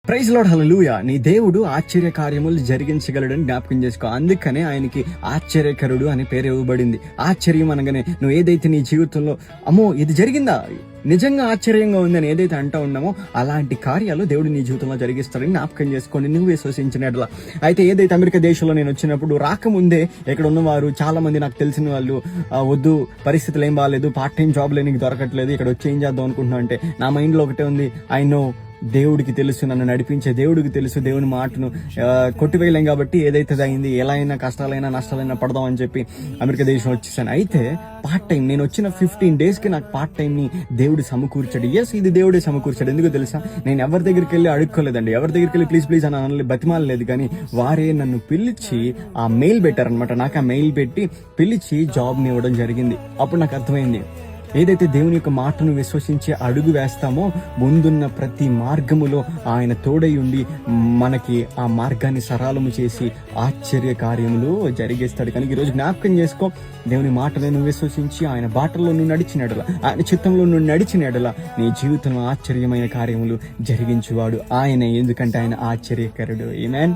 Praise lord, హల్లెలూయా. నీ దేవుడు ఆశ్చర్య కార్యములు జరిగించగలడని జ్ఞాపకం చేసుకో. అందుకనే ఆయనకి ఆశ్చర్యకరుడు అనే పేరు ఇవ్వబడింది. ఆశ్చర్యం అనగానే నువ్వు ఏదైతే నీ జీవితంలో అమ్మో ఇది జరిగిందా, నిజంగా ఆశ్చర్యంగా ఉందని ఏదైతే అంటూ ఉన్నామో అలాంటి కార్యాలు దేవుడు నీ జీవితంలో జరిగిస్తాడని జ్ఞాపకం చేసుకోండి, నువ్వు విశ్వసించినట్లా. అయితే ఏదైతే అమెరికా దేశంలో నేను వచ్చినప్పుడు రాకముందే ఇక్కడ ఉన్నవారు చాలా మంది నాకు తెలిసిన వాళ్ళు, వద్దు పరిస్థితులు ఏం బాగాలేదు, పార్ట్ టైం జాబ్ నీకు దొరకట్లేదు, ఇక్కడ వచ్చి ఏం చేద్దాం అనుకుంటున్నావు అంటే నా మైండ్లో ఒకటే ఉంది, ఐ నో దేవుడికి తెలుసు, నన్ను నడిపించే దేవుడికి తెలుసు, దేవుని మాటను కొట్టివేయలేం కాబట్టి ఏదైతే అయింది, ఎలా అయినా కష్టాలైనా నష్టాలైనా పడదాం అని చెప్పి అమెరికా దేశం వచ్చేసాను. అయితే పార్ట్ టైం నేను వచ్చిన 15 daysకి నాకు పార్ట్ టైంని దేవుడు సమకూర్చాడు. ఇది దేవుడే సమకూర్చాడు. ఎందుకో తెలుసా, నేను ఎవరి దగ్గరికి వెళ్ళి అడుక్కోలేదండి, ఎవరి దగ్గరికి వెళ్ళి ప్లీజ్ ప్లీజ్ అని అనలేదు, బతిమాలలేదు. కానీ వారే నన్ను పిలిచి ఆ మెయిల్ పెట్టారనమాట. నాకు ఆ మెయిల్ పెట్టి పిలిచి జాబ్ని ఇవ్వడం జరిగింది. అప్పుడు నాకు అర్థమైంది, ఏదైతే దేవుని యొక్క మాటను విశ్వసించి అడుగు వేస్తామో ముందున్న ప్రతి మార్గములో ఆయన తోడై ఉండి మనకి ఆ మార్గాన్ని సరళము చేసి ఆశ్చర్య కార్యములు జరిగేస్తాడు. కనుక ఈరోజు జ్ఞాపకం చేసుకో, దేవుని మాటను నువ్వు విశ్వసించి ఆయన బాటల్లో నువ్వు నడిచినడలా, ఆయన చిత్తంలో నువ్వు నడిచినడలా నీ జీవితంలో ఆశ్చర్యమైన కార్యములు జరిగించువాడు ఆయనే. ఎందుకంటే ఆయన ఆశ్చర్యకరుడు. ఆమేన్.